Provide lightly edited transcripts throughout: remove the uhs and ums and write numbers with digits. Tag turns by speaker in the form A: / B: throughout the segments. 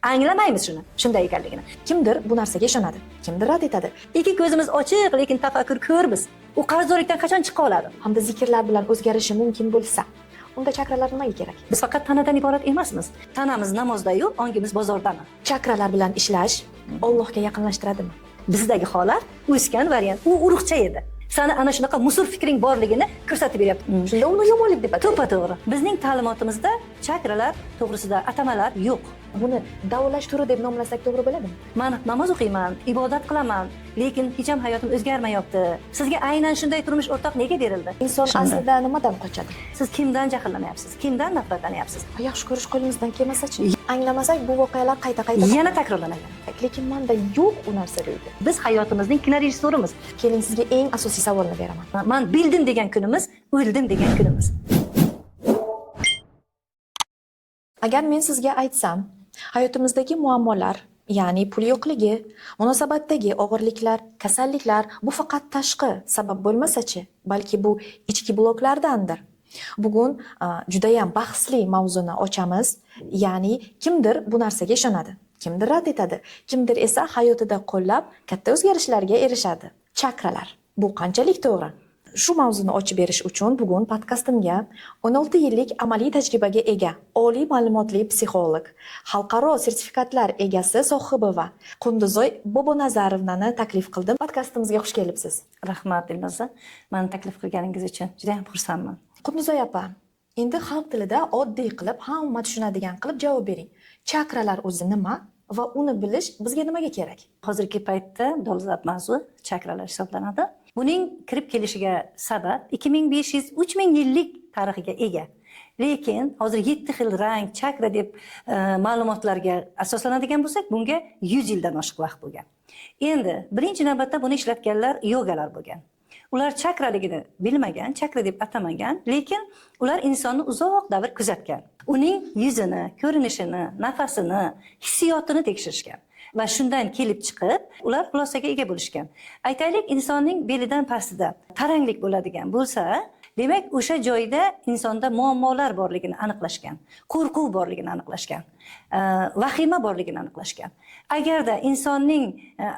A: Anglamaymiz shunday ekanligini. Kimdir bu narsaga ishonadi, kimdir rad etadi. Ikki ko'zimiz ochiq, lekin tafakkur ko'rmiz. U qarzdorlikdan qachon chiqa oladi? Hamda zikrlar bilan o'zgarishi mumkin bo'lsa, unda chakralar nimaga kerak? Biz faqat tanadan iborat emasmiz. Tanamiz namozda-yu, ongimiz bozordami? Chakralar bilan ishlash Allohga yaqinlashtiradimi? Bizdagi holat o'sgan variant, u urug'cha edi. Sana ana shunaqa musur fikring borligini ko'rsatib beryapti. Shunda uni yomonlik deb ataydi. To'g'ri. Bizning ta'limotimizda chakralar to'g'risida atamalar yo'q. Buni davolash turi deb nomlasak to'g'ri bo'ladimi? Men namoz o'qiyman, ibodat qilaman, lekin hech ham hayotim o'zgarmayapti. Sizga aynan shunday turmush o'rtoq nega berildi? Inson aslida nimadan qochadi? Siz kimdan jahllanyapsiz? Kimdan nafratlanyapsiz? Yaxshi ko'rish qo'limizdan kelmasa-chi? Anglamasak bu voqealar qayta-qayta yana takrorlanadi. Lekin menda yo'q u narsa deydi. Biz hayotimizning kinorejissorimiz. Keling, sizga eng asosiy savolni beraman. Men bildim degan kunimiz, o'ldim degan kunimiz. Agar men sizga aytsam, hayotimizdagi muammolar, ya'ni pul yo'qligi, munosabatdagi og'irliklar, kasalliklar bu faqat tashqi sabab bo'lmasa-chi, balki bu ichki bloklardandir. Bugun juda ham bahsli mavzuni ochamiz, ya'ni kimdir bu narsaga ishonadi, kimdir rad etadi, kimdir esa hayotida qo'llab katta o'zgarishlarga erishadi. Chakralar. Bu qanchalik to'g'ri? Shu mavzuni ochib berish uchun bugun podkastimga 16 yillik amaliy tajribaga ega, oliy ma'lumotli psixolog, xalqaro sertifikatlar egasi sohibi va Qunduzoy Bobonazarovnani taklif qildim. Podkastimizga xush kelibsiz. Rahmat Dilnoza. Meni taklif qilganingiz uchun juda ham xursandman. Qunduzoy opa, endi xalq tilida oddiy qilib, hamma tushunadigan qilib javob bering. Chakralar o'zi nima va uni bilish bizga nimaga kerak? Hozirgi paytda dolzarb mavzu chakralar hisoblanadi. Buning kirib kelishiga sabab 2500-3000 yillik tarixiga ega. Lekin hozir 7 xil rang, chakra deb ma'lumotlarga asoslanadigan bo'lsak, bunga 100 yildan oshiq vaqt bo'lgan. Endi birinchi navbatda buni ishlatganlar yogalar bo'lgan. Ular chakraligini bilmagan, chakra deb atamagan, lekin ular insonni uzoq davr kuzatgan. Uning yuzini, ko'rinishini, nafasini, hissiyotini tekshirishgan. Va shundan kelib chiqib, ular xulosaga ega bo'lishgan. Aytaylik, insonning belidan pastida taranglik bo'ladigan bo'lsa, demak, o'sha joyda insonda muammolar borligini aniqlashgan, qo'rquv borligini aniqlashgan, vahima borligini aniqlashgan. Agarda insonning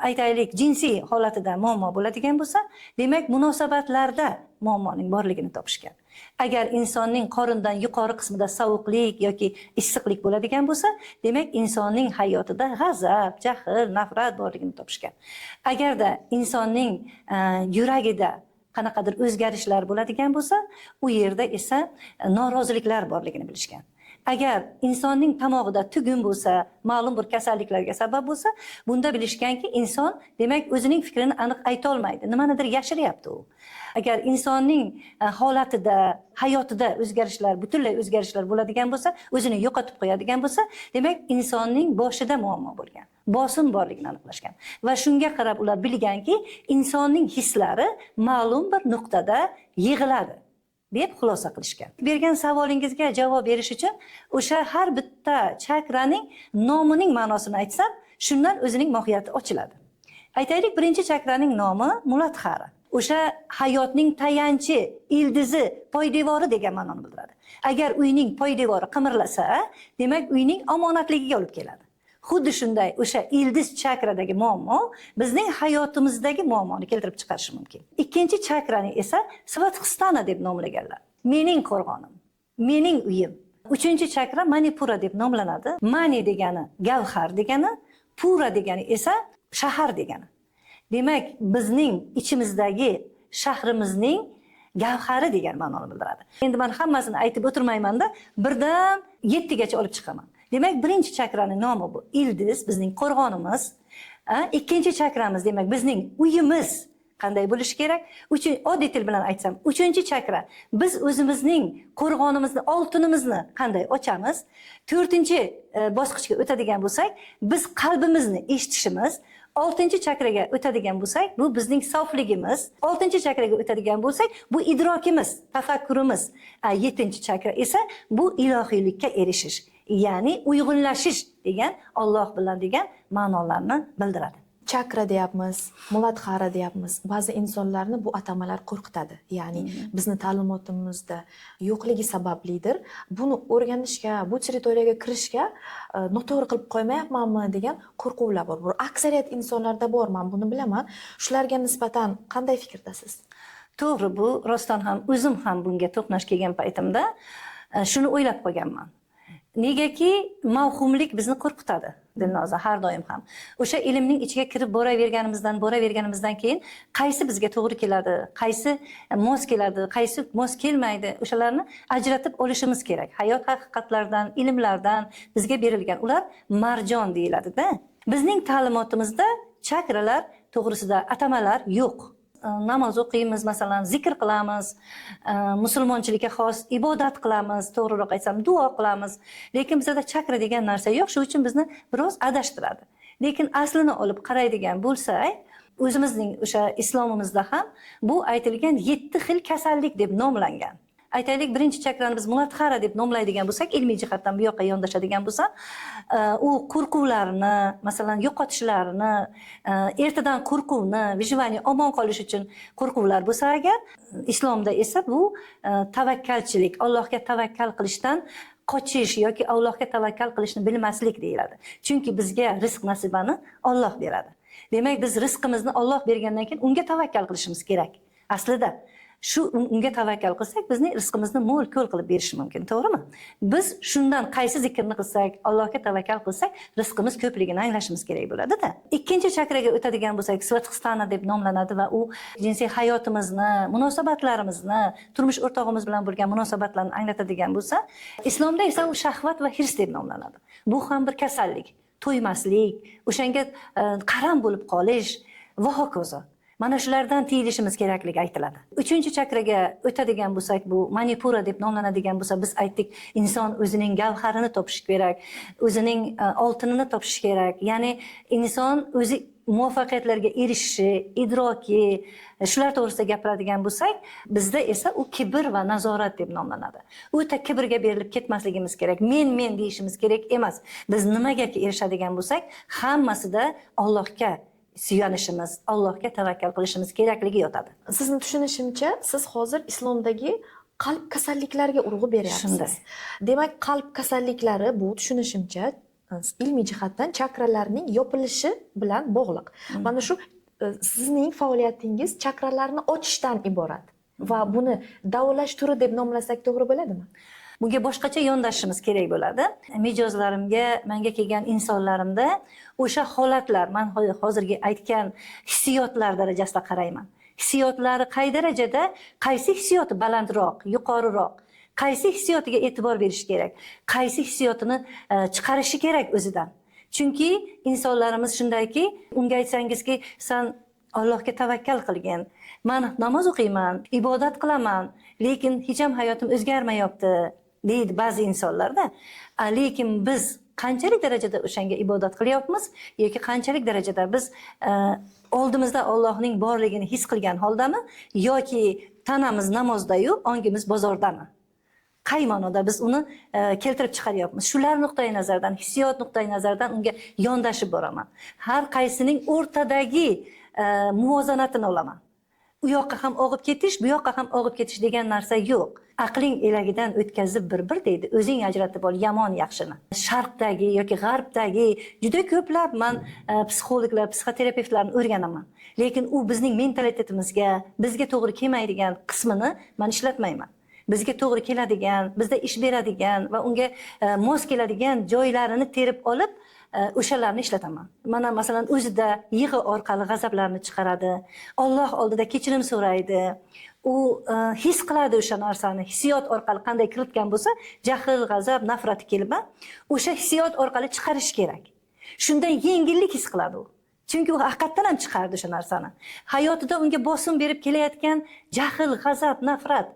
A: aytaylik jinsiy holatida muammo bo'ladigan bo'lsa, demak, munosabatlarda muammoning borligini topishgan. Agar insonning qorindan yuqori qismida sovuqlik yoki issiqlik bo'ladigan bo'lsa, demak, insonning hayotida g'azab, jahl, nafrat borligini topishgan. Agarda insonning yuragida qanaqadir o'zgarishlar bo'ladigan bo'lsa, u yerda esa noroziliklar borligini bilishgan. Agar insonning tomog'ida tugun bo'lsa, ma'lum bir kasalliklarga sabab bo'lsa, bunda bilishganki, inson demak o'zining fikrini aniq ayta olmaydi, nimanidir yashiryapti u. Agar insonning holatida, hayotida o'zgarishlar, butunlay o'zgarishlar bo'ladigan bo'lsa, o'zini yo'qotib qo'yadigan bo'lsa, demak insonning boshida muammo bo'lgan, bosim borligini aniqlashgan. Va shunga qarab ular bilganki, insonning hislari ma'lum bir nuqtada yig'iladi deb xulosa qilishgan. Bergan savolingizga javob berish uchun o'sha har bitta chakraning nomining ma'nosini aytsam, shundan o'zining mohiyati ochiladi. Aytaylik, birinchi chakraning nomi Muladhara. O'sha hayotning tayanchi, ildizi, poydevori degan ma'noni bildiradi. Agar uyning poydevori qimirlasa, demak uyning omonatligiga olib keladi. Xuddi shunday o'sha ildiz chakradagi muammo bizning hayotimizdagi muammoni keltirib chiqarishi mumkin. Ikkinchi chakrani esa Svadhisthana deb nomlaganlar. Mening qo'rg'onim, mening uyim. Uchinchi chakra Manipura deb nomlanadi. Mani degani gavhar degani, pura degani esa shahar degani. Demak, bizning ichimizdagi shahrimizning gavhari degan ma'noni bildiradi. Endi men hammasini aytib o'tirmayman-da, birdan 7 gacha olib chiqaman. Demak, birinchi chakraning nomi bu ildiz, bizning qo'rg'onimiz. Ikkinchi chakramiz demak bizning uyimiz qanday bo'lishi kerak? Oddiy til bilan aytsam, uchinchi chakra biz o'zimizning qo'rg'onimizni, oltinimizni qanday ochamiz? To'rtinchi bosqichga o'tadigan bo'lsak, biz qalbimizni eshitishimiz. 6 chakraga o'tadigan bo'lsak, bu bizning sofligimiz. 6 chakraga o'tadigan bo'lsak, bu idrokimiz, tafakkurimiz. 7 chakra esa bu ilohiylikka erishish, ya'ni uyg'unlashish degan, Alloh bilan degan ma'nolarni bildiradi. chakra deyapmiz, muladhara deyapmiz. Ba'zi insonlarni bu atamalar qo'rqitadi. Ya'ni bizni ta'limotimizda yo'qligi sabablidir. Buni o'rganishga, bu territoriyaga kirishga noto'g'ri qilib qo'ymayapmanmi degan qo'rquvlar bor. Bu aksariyat insonlarda bor, men buni bilaman. Shularga nisbatan qanday fikrdasiz?
B: To'g'ri, bu rostdan ham o'zim ham bunga to'qnash kelgan paytimda shuni o'ylab qo'yganman. Negaki mavhumlik bizni qo'rqitadi, Dilnoza, har doim ham. O'sha ilmning ichiga kirib boraverganimizdan keyin qaysi bizga to'g'ri keladi, qaysi mos keladi, qaysi mos kelmaydi, o'shalarni ajratib olishimiz kerak. Hayot haqiqatlaridan, ilmlardan bizga berilgan, ular marjon deyiladi-da. Bizning ta'limotimizda chakralar to'g'risida atamalar yo'q. Namoz o'qiymiz, masalan, zikr qilamiz, musulmonchilikka xos ibodat qilamiz, to'g'riroq aytsam, duo qilamiz. Lekin bizda chakra degan narsa yo'q, shuning uchun bizni biroz adashtiradi. Lekin aslini olib qaraydigan bo'lsak, o'zimizning o'sha islomimizda ham bu aytilgan 7 xil kasallik deb nomlangan. Aytaylik, birinchi chakrani biz muladhara deb nomlaydigan bo'lsak, ilmiy jihatdan bu yoqqa yondashadigan bo'lsam, u qo'rquvlarni, masalan, yo'qotishlarini, ertadan qo'rquvni, vijvani omon qolish uchun qo'rquvlar bo'lsa agar, islomda esa bu tavakkalchilik, Allohga tavakkal qilishdan qochish yoki Allohga tavakkal qilishni bilmaslik deyiladi. Chunki bizga rizq nasibani Alloh beradi. Demak, biz rizqimizni Alloh bergandan keyin unga tavakkal qilishimiz kerak. Aslida shu unga tavakkal qilsak, bizning rizqimizni mo'l-ko'l qilib berishi mumkin, to'g'rimi? Biz shundan qaysi zikrni qilsak, Allohga tavakkal qilsak, rizqimiz ko'pligini anglashimiz kerak bo'ladi-da. Ikkinchi chakraga o'tadigan bo'lsak, Svathistana deb nomlanadi va u jinsiy hayotimizni, munosabatlarimizni, turmush o'rtog'imiz bilan bo'lgan munosabatlarni anglatadigan bo'lsa, islomda esa u shahvat va hirs deb nomlanadi. Bu ham bir kasallik, to'ymaslik, o'shanga qaram bo'lib qolish va hokazo. Mana shulardan tiyilishimiz kerakligi aytiladi. Uchinchi chakraga o'tadigan bo'lsak, bu Manipura deb nomlanadigan bo'lsa, biz aytdik, inson o'zining gavharini topishi kerak, o'zining oltinini topishi kerak. Ya'ni inson o'zi muvaffaqiyatlarga erishishi, idroki, shular to'g'risida gapiradigan bo'lsak, bizda esa u kibr va nazorat deb nomlanadi. O'ta kibrga berilib ketmasligimiz kerak. Men deyishimiz kerak emas. Biz nimaga erishadigan bo'lsak, hammasida Allohga suyanishimiz, Allohga tavakkal qilishimiz kerakligi yotadi.
A: Sizni tushunishimcha, siz hozir islomdagi qalb kasalliklariga urg'u beryapsiz. Demak, qalb kasalliklari bu tushunishimcha ilmiy jihatdan chakralarning yopilishi bilan bog'liq. Mana shu sizning faoliyatingiz chakralarni ochishdan iborat va buni davolash turi deb nomlasak to'g'ri bo'ladimi?
B: Bunga boshqacha yondashishimiz kerak bo'ladi. Mijozlarimga, menga kelgan insonlarimda o'sha holatlar, men hozirgi aytgan hissiyotlar darajasida qarayman. Hissiyotlari qay darajada, qaysi hissiyoti balandroq, yuqoriroq, qaysi hissiyotiga e'tibor berish kerak, qaysi hissiyotini chiqarishi kerak o'zidan. Chunki insonlarimiz shundayki, unga aytsangizki, sen Allohga tavakkal qilgin, men namoz o'qiyman, ibodat qilaman, lekin hech ham hayotim o'zgarmayapti deydi ba'zi insonlarda. Lekin biz qanchalik darajada o'shanga ibodat qilyapmiz yoki qanchalik darajada biz oldimizda Allohning borligini his qilgan holdami yoki tanamiz namozda-yu, ongimiz bozordami? Qay ma'noda biz uni keltirib chiqaryapmiz? Shular nuqtai nazardan, hissiyot nuqtai nazardan unga yondashib boraman. Har qaysining o'rtadagi muvozanatini olaman. U yoqqa ham og'ib ketish, bu yoqqa ham og'ib ketish degan narsa yo'q. Aqling elagidan o'tkazib bir deydi. O'zing ajratib ol yomon yaxshini. Sharqdagi yoki g'arbdagi juda ko'plab men psixologlar, psixoterapevtlarni o'rganaman. Lekin u bizning mentalitetimizga, bizga to'g'ri kelmaydigan qismini men ishlatmayman. Bizga to'g'ri keladigan, bizda ish beradigan va unga mos keladigan joylarini terib olib, o'shalarni ishlataman. Mana masalan o'zida yig'i orqali g'azablarni chiqaradi. Alloh oldida kechirim so'raydi. U his qiladi o'sha narsani, hissiyot orqali qanday kiritgan bo'lsa, jahl, g'azab, nafrati kelib, o'sha hissiyot orqali chiqarish kerak. Shundan yengillik his qiladi u. Chunki u haqiqatdan ham chiqardi o'sha narsani. Hayotida unga bosim berib kelayotgan jahl, g'azab, nafrat.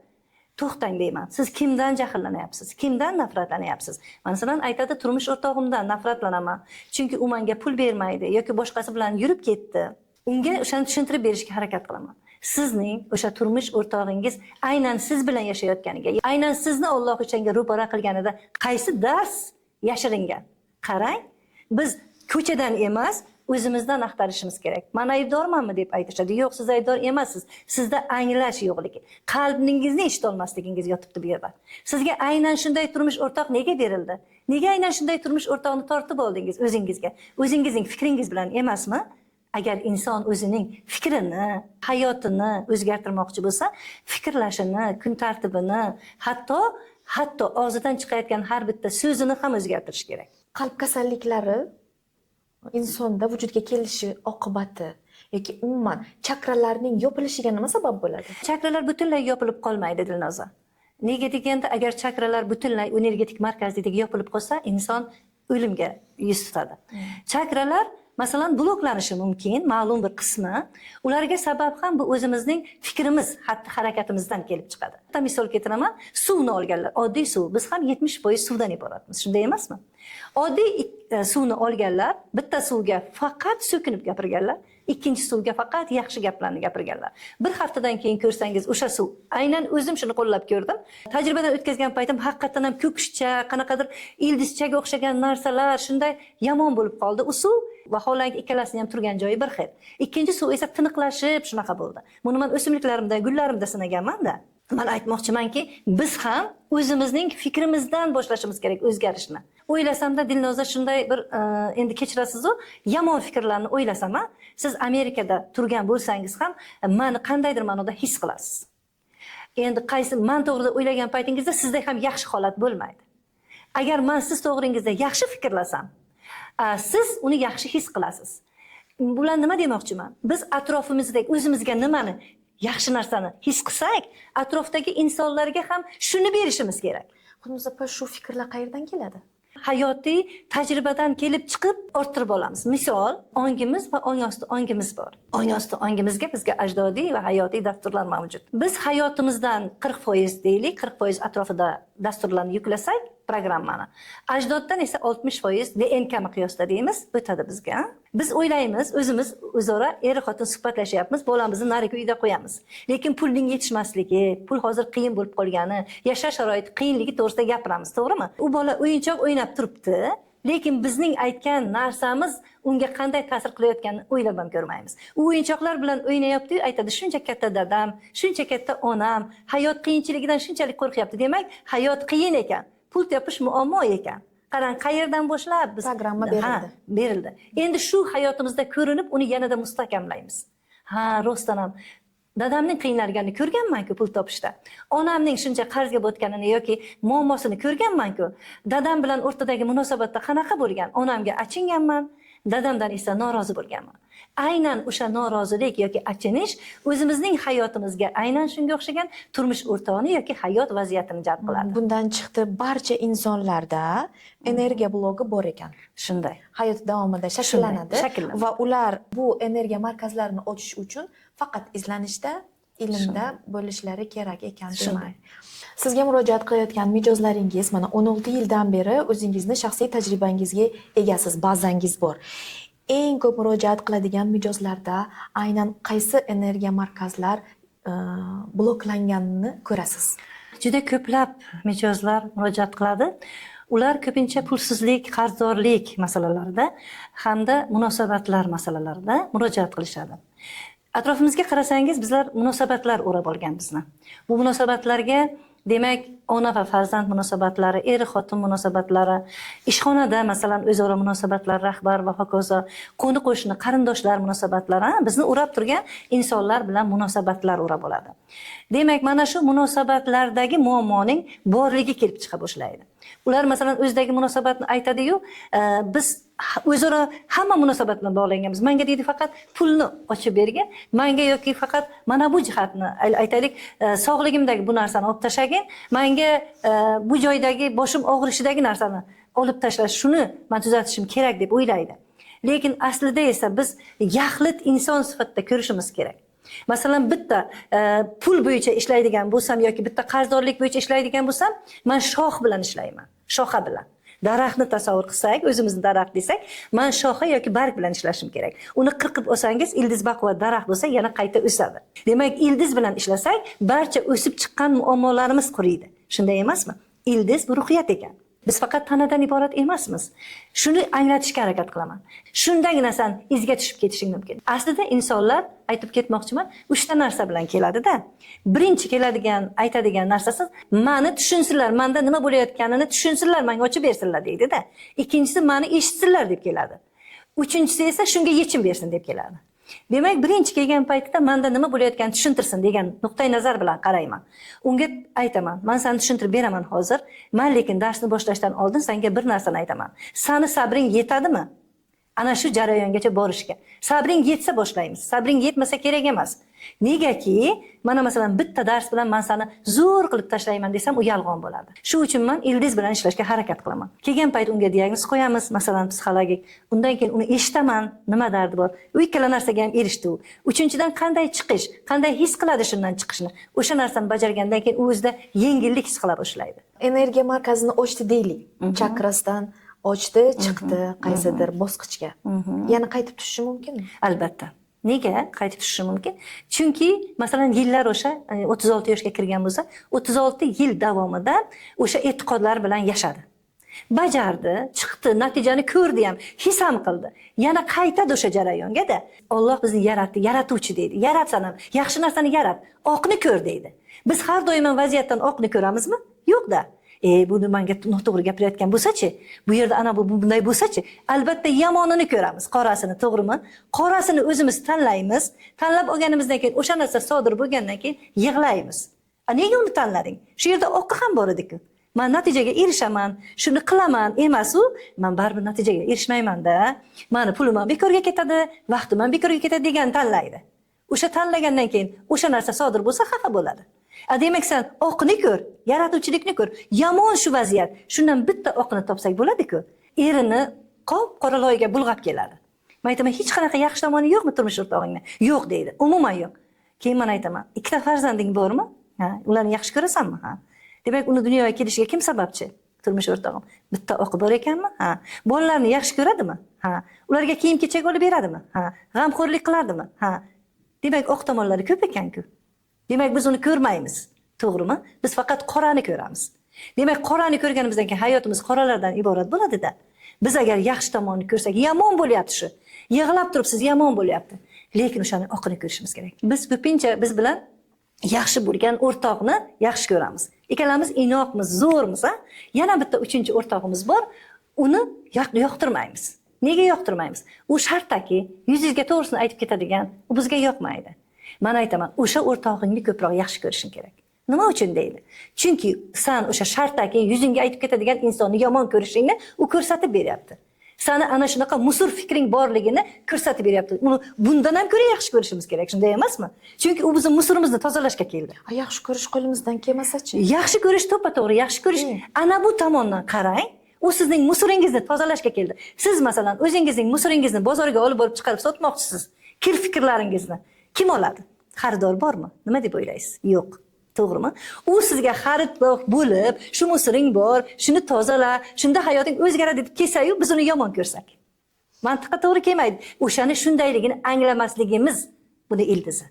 B: To'xtang deyman. Siz kimdan jahllanyapsiz? Kimdan nafratlanyapsiz? Masalan, aytadi, turmush o'rtog'imdan nafratlanaman. Chunki u menga pul bermaydi yoki boshqasi bilan yurib ketdi. Unga o'shani tushuntirib berishga harakat qilaman. Sizning o'sha turmush o'rtog'ingiz aynan siz bilan yashayotganiga, aynan sizni Alloh uchunga ro'para qilganida qaysi dars yashiringan? Qarang, biz ko'chadan emas, o'zimizdan axtarishimiz kerak. "Men aybdormanmi?" deb aytishadi. Yo'q, siz aybdor emassiz. Sizda anglash yo'qligi, qalbingizni eshita olmasligingiz yotibdi bu yerda. Sizga aynan shunday turmush o'rtoq nega berildi? Nega aynan shunday turmush o'rtoqni tortib oldingiz o'zingizga? O'zingizning fikringiz bilan emasmi? Agar inson o'zining fikrini, hayotini o'zgartirmoqchi bo'lsa, fikrlashini, kun tartibini, hatto og'zidan chiqayotgan har bitta so'zini ham o'zgartirish kerak.
A: Qalb kasalliklari insonda vujudga kelishi oqibati yoki umuman chakralarning yopilishiga nima sabab bo'ladi?
B: Chakralar butunlay yopilib qolmaydi, Dilnoza. Nega deganda, agar chakralar butunlay energetik markazdagi yopilib qolsa, inson o'limga yuz tutadi. Chakralar masalan bloklanishi mumkin, ma'lum bir qismi. Ularga sabab ham bu o'zimizning fikrimiz, xatti harakatimizdan kelib chiqadi. Bitta misol keltiraman, suvni olganlar, oddiy suv. Biz ham 70% suvdan iboratmiz, shunday emasmi? Oddiy suvni olganlar, bitta suvga faqat so'kinib gapirganlar, ikkinchi suvga faqat yaxshi gaplarni gapirganlar. Bir haftadan keyin ko'rsangiz, o'sha suv, aynan o'zim shuni qo'llab ko'rdim. Tajribadan o'tkazgan paytim haqiqatan ham ko'kishcha, qanaqadir ildizchaga o'xshagan narsalar shunday yomon bo'lib qoldi. U suv vaholanki ikkalasini ham turgan joyi bir xil. Ikkinchi suv esa tiniqlashib shunaqa bo'ldi. Buni men o'simliklarimda, gullarimda sinaganman-da. Men aytmoqchimanki, biz ham o'zimizning fikrimizdan boshlashimiz kerak o'zgarishni. O'ylasamda, Dilnoza, shunday bir endi kechirasiz-ku, yomon fikrlarni o'ylasam, siz Amerikada turgan bo'lsangiz ham meni qandaydir ma'noda his qilasiz. Endi qaysi men to'g'rida o'ylagan paytingizda sizda ham yaxshi holat bo'lmaydi. Agar men siz to'g'ringizda yaxshi fikrlasam, siz uni yaxshi his qilasiz. Bular nima demoqchiman? Biz atrofimizdagi o'zimizga nimani yaxshi narsani his qilsak, atrofdagi insonlarga ham shuni berishimiz kerak.
A: Xullas, shu fikrlar qayerdan keladi?
B: Hayotiy tajribadan kelib chiqib orttirib olamiz. Misol, ongimiz va ong osti ongimiz bor. Ong osti ongimizga bizga ajdodiy va hayotiy dasturlar mavjud. Biz hayotimizdan 40% deylik, 40% atrofida dasturlarni yuklasak, programmani. Ajdoddan esa 60% DNK miqyosida deymiz, o'tadi bizga. Biz o'ylaymiz, o'zimiz o'zaro er-xotin suhbatlashyapmiz, bolamizni narigi uyda qo'yamiz. Lekin pulning yetishmasligi, pul hozir qiyin bo'lib qolgani, yashash sharoiti qiyinligi to'g'risida gapiramiz, to'g'rimi? U bola o'yinchoq o'ynab turibdi, lekin bizning aytgan narsamiz unga qanday ta'sir qilayotganini o'ylab ham ko'rmaymiz. U o'yinchoqlar bilan o'ynayapti-yu, aytadi, shuncha katta dadam, shuncha katta onam, hayot qiyinchiligidan shunchalik qo'rqyapti. Demak, hayot qiyin ekan. Pul topish muammo ekan. Qarang, qayerdan boshlab biz
A: programma berildi.
B: Berildi. Endi shu hayotimizda ko'rinib, uni yanada mustahkamlaymiz. Rostdan ham dadamning qiynalganini ko'rganman-ku pul topishda. Onamning shuncha qarzga botganini yoki muammosini ko'rganman-ku. Dadam bilan o'rtadagi munosabatda qanaqa bo'lgan? Onamga achinganman, dadamdan esa norozi bo'lganman. Aynan o'sha norozilik yoki achinish o'zimizning hayotimizga aynan shunga o'xshagan turmush o'rtog'ini yoki hayot vaziyatini jalb qiladi.
A: Bundan chiqdi, barcha insonlarda energiya blogi bor ekan.
B: Shunday.
A: Hayot davomida shakllanadi
B: shakllanadi.
A: Va ular bu energiya markazlarini ochish uchun faqat izlanishda, ilmda bo'lishlari kerak ekan demak. Sizga murojaat qilayotgan mijozlaringiz mana 16 yildan beri o'zingizni shaxsiy tajribangizga egasiz, bazangiz bor. Eng ko'p murojaat qiladigan mijozlarda aynan qaysi energiya markazlar bloklanganini ko'rasiz?
B: Juda ko'plab mijozlar murojaat qiladi. Ular ko'pincha pulsizlik, qarzdorlik masalalarida hamda munosabatlar masalalarida murojaat qilishadi. Atrofimizga qarasangiz, bizlar munosabatlar o'rab olgan bizni. Bu munosabatlarga demak, ona va farzand munosabatlari, er-xotin munosabatlari, ishxonada masalan o'zaro munosabatlar, rahbar va hokazo, qo'ni-qo'shni, qarindoshlar munosabatlari, bizni o'rab turgan insonlar bilan munosabatlar o'rab oladi. Demak, mana shu munosabatlardagi muammoning borligi kelib chiqa boshlaydi. Ular masalan o'zidagi munosabatni aytadi-yu, biz o'zaro hamma munosabat bilan bog'langanmiz. Menga deydi faqat pulni ochib bergin, menga yoki faqat mana bu jihatni aytaylik, sog'ligimdagi bu narsani olib tashagin, menga bu joydagi boshim og'rishidagi narsani olib tashlash, shuni men tuzatishim kerak deb o'ylaydi. Lekin aslida esa biz yaxlit inson sifatida ko'rishimiz kerak. Masalan, bitta pul bo'yicha ishlaydigan bo'lsam yoki bitta qarzdorlik bo'yicha ishlaydigan bo'lsam, men shox bilan ishlayman, shoxa bilan. Daraxtni tasavvur qilsak, o'zimizni daraxt desak, men shoxa yoki barg bilan ishlashim kerak. Uni qirqib olsangiz, ildiz baquvvat daraxt bo'lsa, yana qayta o'sadi. Demak, ildiz bilan ishlasak, barcha o'sib chiqqan muammolarimiz quriydi. Shunday emasmi? Ildiz bu ruhiyat ekan. Biz faqat tanadan iborat emasmiz. Shuni anglatishga harakat qilaman. Shundagina san izga tushib ketishing mumkin. Aslida insonlar aytib ketmoqchiman, 3 ta narsa bilan keladi-da. Birinchi keladigan, aytadigan narsasi meni tushunsinlar, menda nima bo'layotganini tushunsinlar, menga ochib bersinlar deydi-da. Ikkinchisi meni eshitsinlar deb keladi. Uchinchisi esa shunga yechim bersin deb keladi. Demak, birinchi kelgan paytda menda nima bo'layotganini tushuntirsin degan nuqtai nazar bilan qarayman. Unga aytaman, men seni tushuntirib beraman hozir. Men lekin darsni boshlashdan oldin senga bir narsani aytaman. Seni sabring yetadimi? Ana shu jarayongacha borishga. Sabring yetsa boshlaymiz. Sabring yetmasa kerak emas. Negaki, mana masalan bitta dars bilan men seni zo'r qilib tashlayman desam, u yolg'on bo'ladi. Shu uchun men ildiz bilan ishlashga harakat qilaman. Kelgan payt unga diagnoz qo'yamiz, masalan psixologik. Undan keyin uni eshitaman, nima dardi bor. U ikkala narsaga ham erishdi u. Uchinchidan qanday chiqish, qanday his qiladi shundan chiqishni. O'sha narsani bajargandan keyin u o'zida yengillik his qila boshlaydi.
A: Energiya markazini ochdi deylik. Chakrasdan ochdi, chiqdi qaysidir bosqichga. Yana qaytib tushishi mumkinmi?
B: Albatta. Nega qaytib tushishi mumkin? Chunki masalan yillar o'sha 36 yoshga kirgan bo'lsa, 36 yil davomida o'sha e'tiqodlar bilan yashadi. Bajardi, chiqdi, natijani ko'rdi ham, his ham qildi. Yana qaytadi o'sha jarayonga-da. Alloh bizni yaratdi, yaratuvchi deydi. Yaratsan ham, yaxshi narsani yarat, oqni ko'r deydi. Biz har doim vaziyatdan oqni ko'ramizmi? Yo'q-da. Buni menga noto'g'ri gapirayotgan bo'lsa-chi, bu yerda ana bunday bo'lsa-chi, albatta yomonini ko'ramiz, qorasini, to'g'rimi? Qorasini o'zimiz tanlaymiz. Tanlab olganimizdan keyin o'sha narsa sodir bo'lgandan keyin yig'laymiz. Nega uni tanlading? Shu yerda oqi ham bor edi-ku. Men natijaga erishaman, shuni qilaman emas-u, men baribir natijaga erishmayman-da. Meni pulim ham bekorga ketadi, vaqtim ham bekorga ketadi degan tanlaydi. O'sha tanlagandan keyin o'sha narsa sodir bo'lsa xafa bo'ladi. Demak sen oqni ko'r, yaratuvchilikni ko'r. Yomon shu vaziyat. Shundan bitta oqni topsak bo'ladi-ku. Erini qop-qora loyga bulg'ab keladi. Men aytaman, hech qanaqa yaxshi tomoni yo'qmi turmush o'rtog'ingni? Yo'q deydi. Umuman yo'q. Keyin men aytaman, ikkita farzanding bormi? Ularni yaxshi ko'rasanmi? Demak, uni dunyoga kelishiga kim sababchi? Turmush o'rtog'im. Bitta oqi bor ekanmi? Bolalarni yaxshi ko'radimi? Ularga kiyim-kechak olib beradimi? G'amxo'rlik qiladimi? Demak, oq tomonlari ko'p ekan-ku. Demak, biz uni ko'rmaymiz. To'g'rimi? Biz faqat qorani ko'ramiz. Demak, qorani ko'rganimizdan keyin hayotimiz qoralardan iborat bo'ladi-da. Biz agar yaxshi tomonni ko'rsak, yomon bo'lyapti shu. Yig'lab turibsiz, yomon bo'lyapti. Lekin o'shani oqini ko'rishimiz kerak. Biz ko'pincha biz bilan yaxshi bo'lgan o'rtoqni yaxshi ko'ramiz. Ikkalamiz inoqmiz, zo'rmiz, Yana bitta uchinchi o'rtog'imiz bor, uni yoqtirmaymiz. Nega yoqtirmaymiz? U shartaki, yuzingizga to'g'risini aytib ketadigan, u bizga yoqmaydi. Men aytaman, o'sha o'rtog'ingni ko'proq yaxshi ko'rishing kerak. Nima uchun deydi? Chunki sen o'sha shartaki yuzingga aytib ketadigan insonni yomon ko'rishingni u ko'rsatib beryapti. Seni ana shunaqa musur fikring borligini ko'rsatib beryapti. Uni bundan ham ko'ra yaxshi ko'rishimiz kerak, shunday emasmi? Chunki u bizning musurimizni tozalashga keldi.
A: Yaxshi ko'rish qo'limizdan kelmasa-chi?
B: Yaxshi ko'rish to'ppa-to'g'ri, yaxshi ko'rish ana bu tomondan qarang. U sizning musuringizni tozalashga keldi. Siz masalan o'zingizning musuringizni bozorga olib borib chiqarib sotmoqchisiz. Kir fikrlaringizni kim oladi? Xaridor bormi? Nima deb o'ylaysiz? Yo'q. To'g'rimi? U sizga xaridor bo'lib, shu musiring bor, shuni tozala, shunda hayoting o'zgaradi deb kelsa-yu, biz uni yomon ko'rsak. Mantiqqa to'g'ri kelmaydi. O'shani shundayligini anglamasligimiz buni ildizi.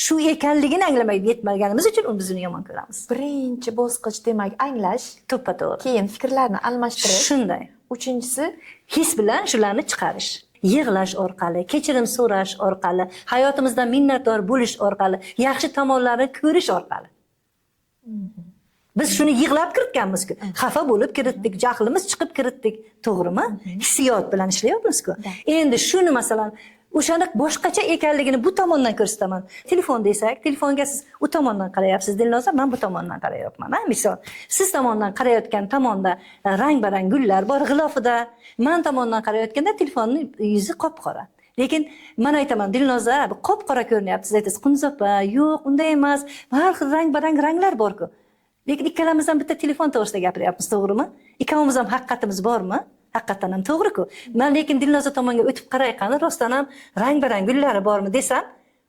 B: Shu ekanligini anglamaydi, yetmaganimiz uchun biz uni yomon ko'ramiz.
A: Birinchi bosqich demak anglash,
B: to'ppa-to'g'ri.
A: Keyin fikrlarni almashtirish.
B: Shunday.
A: Uchinchisi
B: his bilan shularni chiqarish. Yig'lash orqali, kechirim so'rash orqali, hayotimizdan minnatdor bo'lish orqali, yaxshi tomonlarini ko'rish orqali. Biz shuni yig'lab kiritganmiz-ku. Xafa bo'lib kiritdik, jahlimiz chiqib kiritdik, to'g'rimi? Hissiyot bilan ishlayapmiz-ku. Endi shuni masalan o'shani boshqacha ekanligini bu tomondan ko'rsataman. Telefon desak, telefonga siz u tomondan qarayapsiz, Dilnoza, men bu tomondan qarayapman. Misol, siz tomondan qarayotgan tomonda rang-barang gullar bor g'ilofida, men tomondan qarayotganda telefonning yuzi qop-qora. Lekin men aytaman, Dilnoza, bu qop-qora ko'rinyapti, siz aytasiz, Qunzopa, yo'q, unday emas. Har xil rang-barang ranglar bor-ku. Lekin ikkalamiz ham bitta telefon to'g'risida gapiryapmiz, to'g'rimi? Ikkalamiz ham haqiqatimiz bormi? Haqiqatan ham to'g'ri-ku. Men lekin Dilnoza tomonga o'tib qaray qani, rostdan ham rang-barang gullari bormi desam,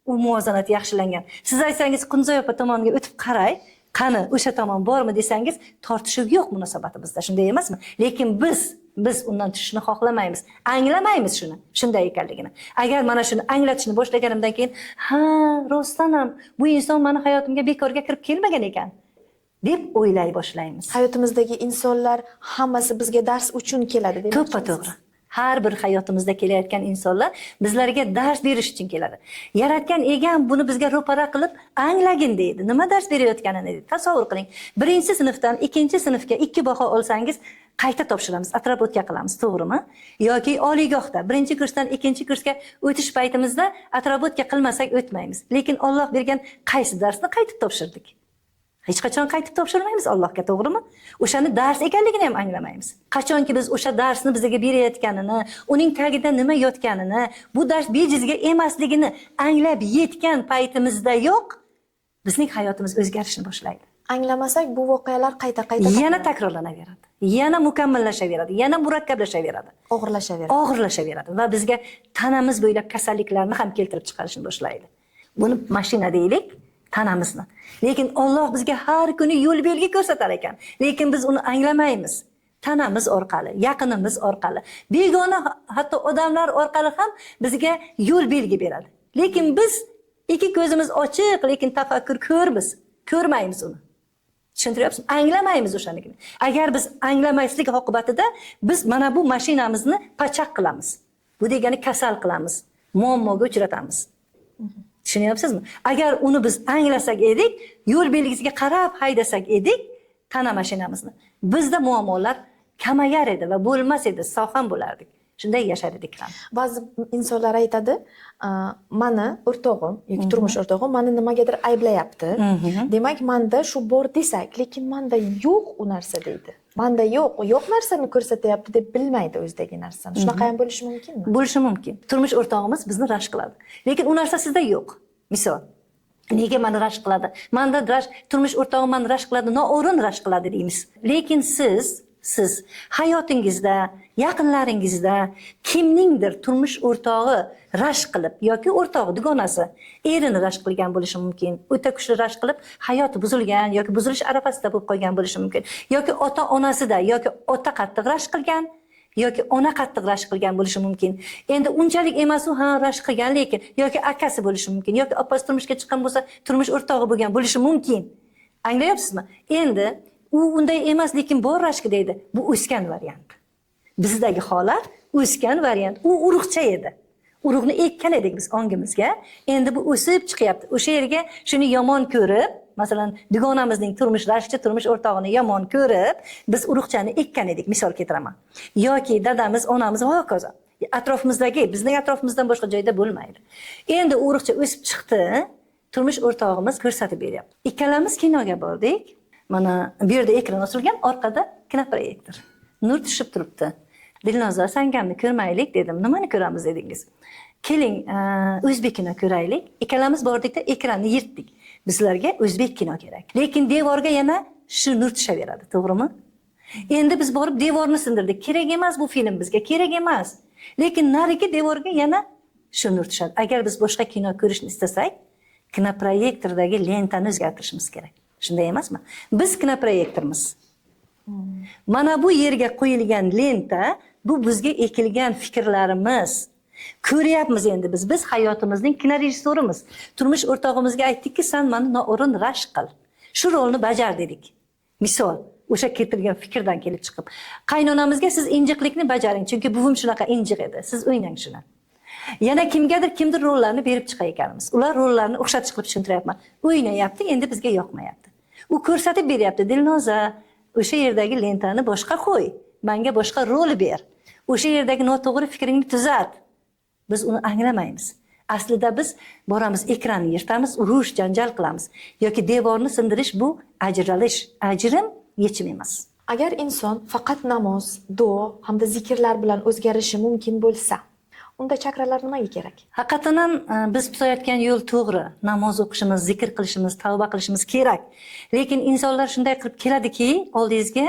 B: u muvozanat yaxshilangan. Siz aytsangiz Qunzopa tomoniga o'tib qaray, qani o'sha tomon bormi desangiz, tortishuv yo'q munosabatimizda, shunday emasmi? Lekin biz undan tushishni xohlamaymiz, anglamaymiz shuni, shunday ekanligini. Agar mana shuni anglatishni boshlaganimdan keyin, rostdan ham bu inson meni hayotimga bekorga kirib kelmagan ekan deb o'ylay boshlaymiz.
A: Hayotimizdagi insonlar hammasi bizga dars uchun keladi demoqchimisiz?
B: To'ppa-to'g'ri. Har bir hayotimizda kelayotgan insonlar bizlarga dars berish uchun keladi. Yaratgan egam buni bizga ro'para qilib anglagin deydi. Nima dars berayotganini deydi. Tasavvur qiling. 1-sinfdan 2-sinfga 2 baho olsangiz qayta topshiramiz, atrobotga qilamiz, to'g'rimi? Yoki oliygohda 1-kursdan 2-kursga o'tish paytimizda atrobotga qilmasak o'tmaymiz. Lekin Alloh bergan qaysi darsni qaytib topshirdik? Hech qachon qaytib topshirmaymiz Allohga, to'g'rimi? O'shani dars ekanligini ham anglamaymiz. Qachonki biz o'sha darsni bizga berayotganini, uning tagida nima yotganini, bu dars bejizga emasligini anglab yetgan paytimizda yo'q, bizning hayotimiz o'zgarishni boshlaydi.
A: Anglamasak bu voqealar qayta
B: yana takrorlanaveradi. Yana mukammallashaveradi, yana murakkablashaveradi, og'irlashaveradi va bizga tanamiz bo'ylab kasalliklarni ham keltirib chiqarishni boshlaydi. Buni mashina deylik, tanamizni. Lekin Alloh bizga har kuni yo'l belgi ko'rsatar ekan. Lekin biz uni anglamaymiz. Tanamiz orqali, yaqinimiz orqali, begona hatto odamlar orqali ham bizga yo'l belgi beradi. Lekin biz ikki ko'zimiz ochiq, lekin tafakkur ko'rmiz, ko'rmaymiz uni. Tushuntiryapsizmi? Anglamaymiz o'shanigini. Agar biz anglamaslik oqibatida biz mana bu mashinamizni pachaq qilamiz. Bu degani kasal qilamiz, muammoga uchratamiz. Tushunyapsizmi? Agar uni biz anglasak edik, yo'l belgisiga qarab haydasak edik, tana mashinamizni, bizda muammolar kamayar edi va bo'lmas edi, sog'lom bo'lardik. Shunday yashar edik ham.
A: Ba'zi insonlar aytadi, mani o'rtog'im yoki turmush o'rtog'im mani nimagadir ayblayapti. Demak, menda shu bor desak, lekin menda yo'q u narsa deydi. Menda yo'q narsani ko'rsatyapti deb bilmaydi o'zidagi narsani. Shunaqa ham bo'lishi mumkinmi?
B: Bo'lishi mumkin. Turmush o'rtog'imiz bizni rashk qiladi. Lekin u narsa sizda yo'q. Misol, nega meni rashk qiladi? Menda turmush o'rtog'im meni rashk qiladi, noo'rin rashk qiladi deymiz. Lekin siz hayotingizda, yaqinlaringizda kimningdir turmush o'rtog'i rashk qilib yoki o'rtog'i, dugonasi erini rashk qilgan bo'lishi mumkin. O'ta kuchli rashk qilib hayoti buzilgan yoki buzilish arafasida bo'lib qolgan bo'lishi mumkin. Yoki ota-onasida yoki ota qattiq rashk qilgan yoki ona qattiq rashk qilgan bo'lishi mumkin. Endi unchalik emas u ham rashk qilgan, lekin yoki akasi bo'lishi mumkin, yoki opasi turmushga chiqqan bo'lsa, turmush o'rtog'i bo'lgan bo'lishi mumkin. Anglayapsizmi? Endi u unday emas, lekin bor rashk deydi. Bu o'sgan variant. Bizdagi holat o'sgan variant. U urug'cha edi. Urug'ni ekkan edik biz ongimizga. Endi bu o'sib chiqyapti. O'sha yerga shuni yomon ko'rib, masalan, dugonamizning turmush o'rtog'ini yomon ko'rib, biz urug'chani ekkan edik, misol keltiraman. Yoki dadamiz, onamiz va hokazo. Atrofimizdagi, bizning atrofimizdan boshqa joyda bo'lmaydi. Endi urug'cha o'sib chiqdi, turmush o'rtog'imiz ko'rsatib beryapti. Ikkalamiz kinoga bordik. Mana bu yerda ekran osilgan, orqada kinoproyektor. Nur tushib turibdi. Dilnoza, sangamni ko'rmaylik dedim. Nimani ko'ramiz dedingiz? Keling, o'zbek kino ko'raylik. Ikkalamiz bordikda ekranni yirtdik. Bizlarga o'zbek kino kerak. Lekin devorga yana shu nur tushaveradi, to'g'rimi? Endi biz borib devorni sindirdik. Kerak emas bu film bizga, kerak emas. Lekin narigi devorga yana shu nur tushadi. Agar biz boshqa kino ko'rishni istasak, kinoproyektordagi lentani o'zgartirishimiz kerak. Shunday emasmi? Biz kinoproyektormiz. Mana bu yerga qo'yilgan lenta, bu bizga ekilgan fikrlarimiz. Ko'ryapmiz endi biz hayotimizning kino rejissyorimiz. Turmush o'rtog'imizga aytdikki, sen meni noo'rin rashk qil. Shu rolni bajar dedik. Misol, o'sha keltirgan fikrdan kelib chiqib, qaynonamizga siz injiqlikni bajaring, chunki buvim shunaqa injiq edi. Siz o'ynang shuni. Yana kimdir rollarni berib chiqay ekanmiz. Ular rollarni o'xshatish qilib tushuntiryapman. O'ynayapti, endi bizga yoqmayapti. U ko'rsatib beryapti, Dilnoza, o'sha yerdagi lentani boshqa qo'y, menga boshqa rol ber. O'sha yerdagi noto'g'ri fikringni tuzat. Biz uni anglamaymiz. Aslida biz boramiz, ekranni yirtamiz, urush, janjal qilamiz. Yoki devorni sindirish bu ajralish, ajrim yechim emas.
A: Agar inson faqat namoz, duo hamda zikrlar bilan o'zgarishi mumkin bo'lsa, unda chakralar nimaga kerak?
B: Haqiqatan ham biz tutayotgan yo'l to'g'ri. Namoz o'qishimiz, zikr qilishimiz, tavba qilishimiz kerak. Lekin insonlar shunday qilib keladiki, oldingizga,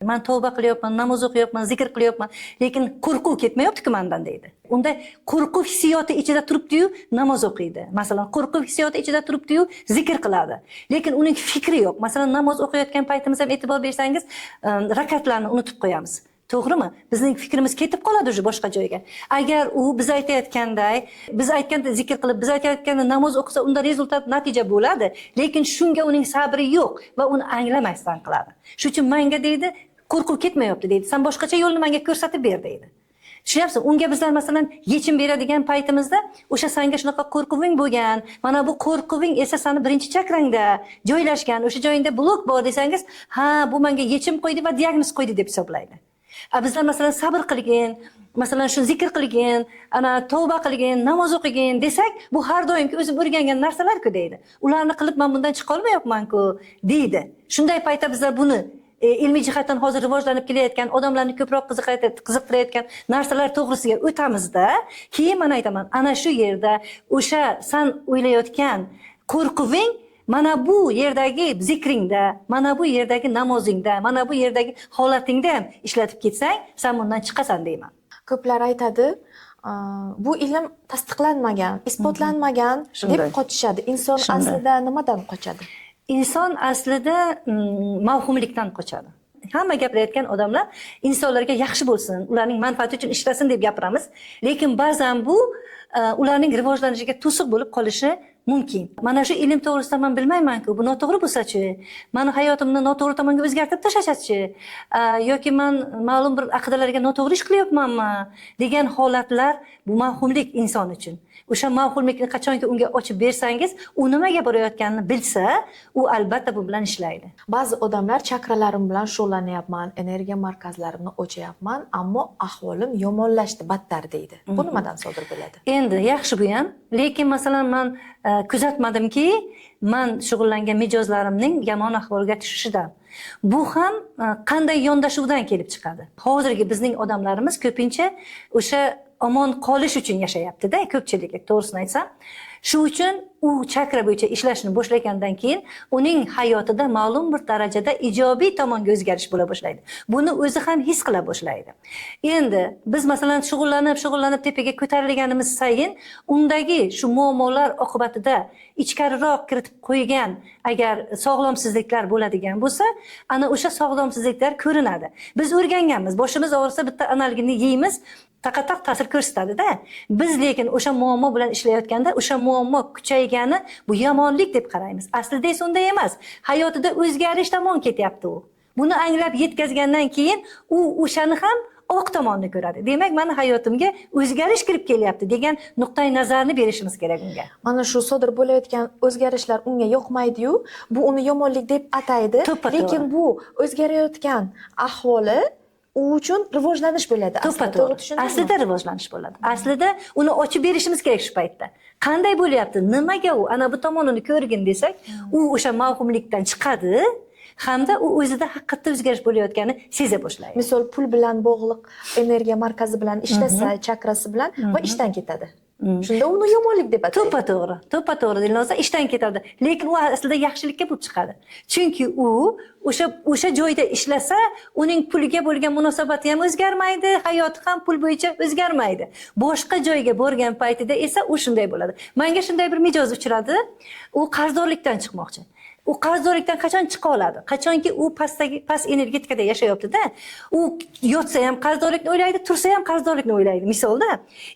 B: men tavba qilyapman, namoz o'qiyapman, zikr qilyapman, lekin qo'rquv ketmayapti-ku mendan deydi. Unda qo'rquv hissiyoti ichida turibdi-yu, namoz o'qiydi. Masalan, qo'rquv hissiyoti ichida turibdi-yu, zikr qiladi. Lekin uning fikri yo'q. Masalan, namoz o'qiyotgan paytimizda ham e'tibor bersangiz, rakatlarni unutib qo'yamiz. To'g'rimi? Bizning fikrimiz ketib qoladi o'sha boshqa joyga. Agar u biz aytayotganday, biz aytganda zikr qilib, biz aytayotganda namoz o'qisa, unda rezultat, natija bo'ladi, lekin shunga uning sabri yo'q va uni anglamasdan qiladi. Shuning uchun menga deydi, qo'rquv ketmayapti deydi. Sen boshqacha yo'lni menga ko'rsatib ber deydi. Tushunyapsiz? Unga bizlar masalan yechim beradigan paytimizda o'sha senga shunaqa qo'rquving bo'lgan, mana bu qo'rquving esa seni birinchi chakrangda joylashgan, o'sha joyingda blok bor desangiz, ha, bu menga yechim qo'ydi va diagnoz qo'ydi deb hisoblaydi. Bizlar masalan sabr qilgin, masalan shu zikr qilgin, ana tavba qilgin, namoz o'qigin desak, bu har doimki o'zim o'rgangan narsalar-ku deydi. Ularni qilib men bundan chiqa olmayapman-ku deydi. Shunday paytda bizlar buni ilmiy jihatdan hozir rivojlanib kelayotgan, odamlarni ko'proq qiziqtirayotgan narsalar to'g'risiga o'tamizda, keyin men aytaman, ana shu yerda o'sha sen o'ylayotgan qo'rquving mana bu yerdagi zikringda, mana bu yerdagi namozingda, mana bu yerdagi holatingda ham ishlatib ketsang, sen bundan chiqasan deyman.
A: Ko'plar aytadi, bu ilm tasdiqlanmagan, isbotlanmagan deb qochishadi. Inson aslida nimadan qochadi?
B: Inson aslida mavhumlikdan qochadi. Hamma gapirayotgan odamlar insonlarga yaxshi bo'lsin, ularning manfaati uchun ishlasin deb gapiramiz, lekin ba'zan bu ularning rivojlanishiga to'siq bo'lib qolishi mumkin. Mana shu ilm to'g'risida men bilmayman-ku, bu noto'g'ri bo'lsa-chi, meni hayotimni noto'g'ri tomonga o'zgartirib tashlashadi-chi, yoki men ma'lum bir aqidalarga noto'g'ri ish qilyapmanmi degan holatlar bu mavhumlik inson uchun. O'sha mavhumlikni qachonki unga ochib bersangiz, u nimaga borayotganini bilsa, u albatta bu bilan ishlaydi.
A: Ba'zi odamlar chakralarim bilan shug'ullanyapman, energiya markazlarimni o'chayapman, ammo ahvolim yomonlashdi, battar deydi. Bu nimadan sodir bo'ladi?
B: Endi yaxshi bu ham, lekin masalan men kuzatmadimki, men shug'ullangan mijozlarimning yomon ahvolga tushishidan. Bu ham qanday yondashuvdan kelib chiqadi. Hozirgi bizning odamlarimiz ko'pincha o'sha omon qolish uchun yashayapti-da, ko'pchilik, to'g'risini aytsam. Shu uchun u chakra bo'yicha ishlashni boshlagandan keyin uning hayotida ma'lum bir darajada ijobiy tomonga o'zgarish bo'la boshlaydi. Buni o'zi ham his qila boshlaydi. Endi biz masalan shug'ullanib tepaga ko'tarilganimiz sayin undagi shu muammolar oqibatida ichkariroq kiritib qo'ygan agar sog'lomsizliklar bo'ladigan bo'lsa, ana o'sha sog'lomsizliklar ko'rinadi. Biz o'rganganmiz, boshimiz og'risa bitta analgini yeymiz, taqataq ta'sir ko'rsatadi-da. Biz lekin o'sha muammo bilan ishlayotganda o'sha muammo kuchaygani bu yomonlik deb qaraymiz. Aslida esa unday emas. Hayotida o'zgarish tomon ketyapti u. Buni anglab yetkazgandan keyin u o'shani ham oq tomonni ko'radi. Demak, meni hayotimga o'zgarish kirib kelyapti degan nuqtai nazarni berishimiz kerak unga.
A: Mana shu sodir bo'layotgan o'zgarishlar unga yoqmaydi-yu, bu uni yomonlik deb ataydi, lekin bu o'zgarayotgan ahvoli u uchun rivojlanish bo'ladi.
B: Aslida rivojlanish bo'ladi. Aslida uni ochib berishimiz kerak shu paytda. Qanday bo'lyapti? Nimaga u ana bu tomonini ko'rgin desak, u o'sha mavhumlikdan chiqadi hamda u o'zida haqiqatda o'zgarish bo'layotganini seza boshlaydi.
A: Misol pul bilan bog'liq energiya markazi bilan ishlasa, chakrasi bilan va ishdan ketadi. Shunda uni yomonlik deb ataydi.
B: To'ppa-to'g'ri Dilnoza, ishdan ketadi. Lekin u aslida yaxshilikka bo'lib chiqadi. Chunki u o'sha joyda ishlasa, uning pulga bo'lgan munosabati ham o'zgarmaydi, hayoti ham pul bo'yicha o'zgarmaydi. Boshqa joyga borgan paytida esa u shunday bo'ladi. Menga shunday bir mijoz uchradi, u qarzdorlikdan chiqmoqchi. U qarzdorlikdan qachon chiqa oladi? Qachonki u past energetikada yashayapti-da, u yotsa ham qarzdorlikni o'ylaydi, tursa ham qarzdorlikni o'ylaydi, misolda.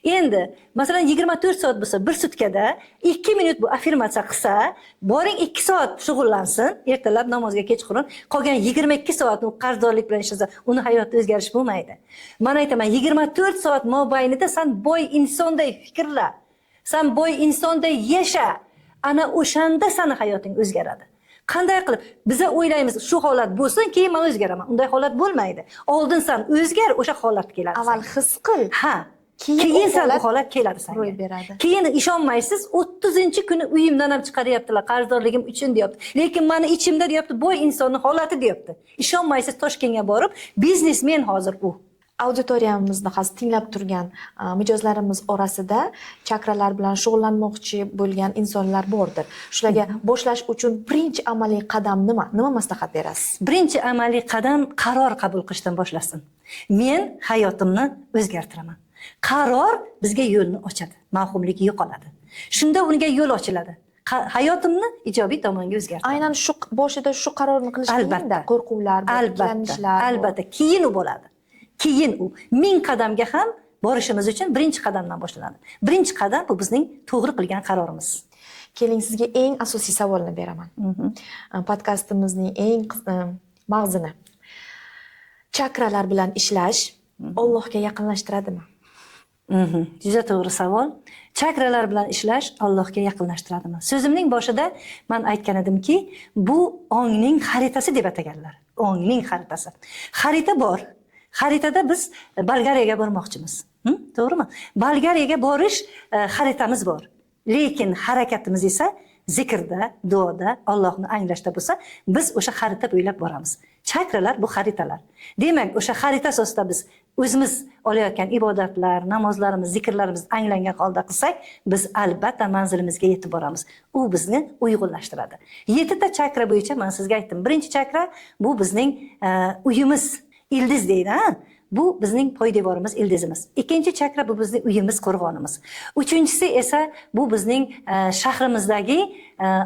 B: Endi, masalan 24 soat bo'lsa, bir sutkada 2 minut bu affirmatsiya qilsa, boring 2 soat shug'ullansin, ertalab namozga kechqurun, qolgan 22 soatni u qarzdorlik bilan ishlasa, uni hayotda o'zgarish bo'lmaydi. Men aytaman, 24 soat mobaynida sen boy insonday fikrla, sen boy insonday yasha. Ana o'shanda seni hayoting o'zgaradi. Qanday qilib? Biza o'ylaymiz, shu holat bo'lsin, keyin men o'zgaraman. Unday holat bo'lmaydi. Oldin sen o'zgar, o'sha holat keladi.
A: Avval his qil.
B: Ha. Keyin sen bu holat keladi senga.
A: Ro'y beradi.
B: Keyin ishonmaysiz, 30-kuni uyimdan ham chiqaryaptilar, qarzdorligim uchun deyapti. Lekin meni ichimda deyapti, boy insonning holati deyapti. Ishonmaysiz, Toshkentga borib, biznesmen hozir u.
A: Auditoriyamizni hozir tinglab turgan mijozlarimiz orasida chakralar bilan shug'ullanmoqchi bo'lgan insonlar bordir. Shularga boshlash uchun birinchi amaliy qadam nima? Nima maslahat berasiz?
B: Birinchi amaliy qadam qaror qabul qilishdan boshlasin. Men hayotimni o'zgartiraman. Qaror bizga yo'lni ochadi, mavhumlik yo'qoladi. Shunda unga yo'l ochiladi. Hayotimni ijobiy tomonga o'zgartiraman.
A: Aynan shu boshida shu qarorni qilish qiyinda, qo'rquvlar, ikkilanishlar.
B: Albatta, keyin u bo'ladi. keyin u 1000 qadamga ham borishimiz uchun birinchi qadamdan boshlanadi. Birinchi qadam bu bizning to'g'ri qilgan qarorimiz.
A: Keling, sizga eng asosiy savolni beraman. Podkastimizning eng mag'zini. Chakralar bilan ishlash Allohga yaqinlashtiradimi?
B: Juda to'g'ri savol. Chakralar bilan ishlash Allohga yaqinlashtiradimi? So'zimning boshida men aytgan edimki, bu ongning xaritasi deb ataganlar. Ongning xaritasi. Xarita bor. Xaritada biz Bolgariyaga bormoqchimiz. To'g'rimi? Bolgariyaga borish xaritamiz bor. Lekin harakatimiz esa zikrda, duoda, Allohni anglashda bo'lsa, biz o'sha xarita bo'ylab boramiz. Chakralar bu xaritalar. Demak, o'sha xarita asosida biz o'zimiz olayotgan ibodatlar, namozlarimiz, zikrlarimiz anglangan holda qilsak, biz albatta manzilimizga yetib boramiz. U bizni uyg'unlashtiradi. 7 ta chakra bo'yicha men sizga aytdim. Birinchi chakra bu bizning uyimiz, ildiz deydi, ha? Bu bizning poydevorimiz, ildizimiz. Ikkinchi chakra bu bizning uyimiz, qo'rg'onimiz. Uchinchisi esa bu bizning shahrimizdagi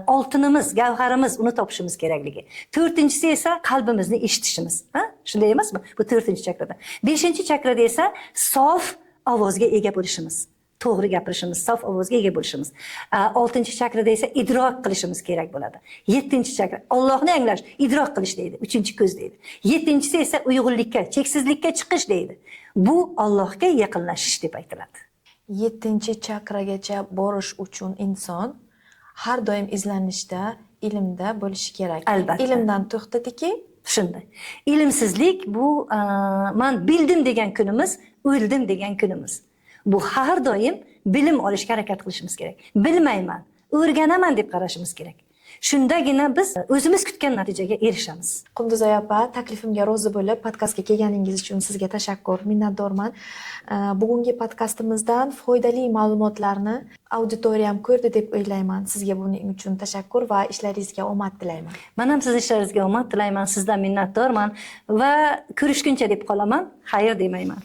B: oltinimiz, gavharimiz, uni topishimiz kerakligi. To'rtinchisi esa qalbimizni eshitishimiz, ha? Shunday emasmi? Bu 4-chakrada. 5-chakrada esa sof ovozga ega bo'lishimiz. To'g'ri gapirishimiz, sof ovozga ega bo'lishimiz. 6-chakrada esa idrok qilishimiz kerak bo'ladi. 7-chakra Allohni anglash, idrok qilish deydi. 3-ko'z deydi. 7-chisi esa uyg'unlikka, cheksizlikka chiqish deydi. Bu Allohga yaqinlashish deb aytiladi.
A: 7-chakragacha borish uchun inson har doim izlanishda, ilmda bo'lishi kerak.
B: Albatta.
A: Ilmdan to'xtadiki,
B: shunday. Ilmsizlik bu men bildim degan kunimiz, o'ldim degan kunimiz. Bu har doim bilim olishga harakat qilishimiz kerak. Bilmayman, o'rganaman deb qarashimiz kerak. Shundagina biz o'zimiz kutgan natijaga erishamiz.
A: Qunduzoy opa, taklifimga rozi bo'lib, podkastga kelganingiz uchun sizga tashakkur, minnatdorman. Bugungi podkastimizdan foydali ma'lumotlarni auditoriyam ko'rdi deb o'ylayman. Sizga buning uchun tashakkur va ishlaringizga omad tilayman.
B: Men ham siz ishlaringizga omad tilayman, sizdan minnatdorman va ko'rishguncha deb qolaman, xayr demayman.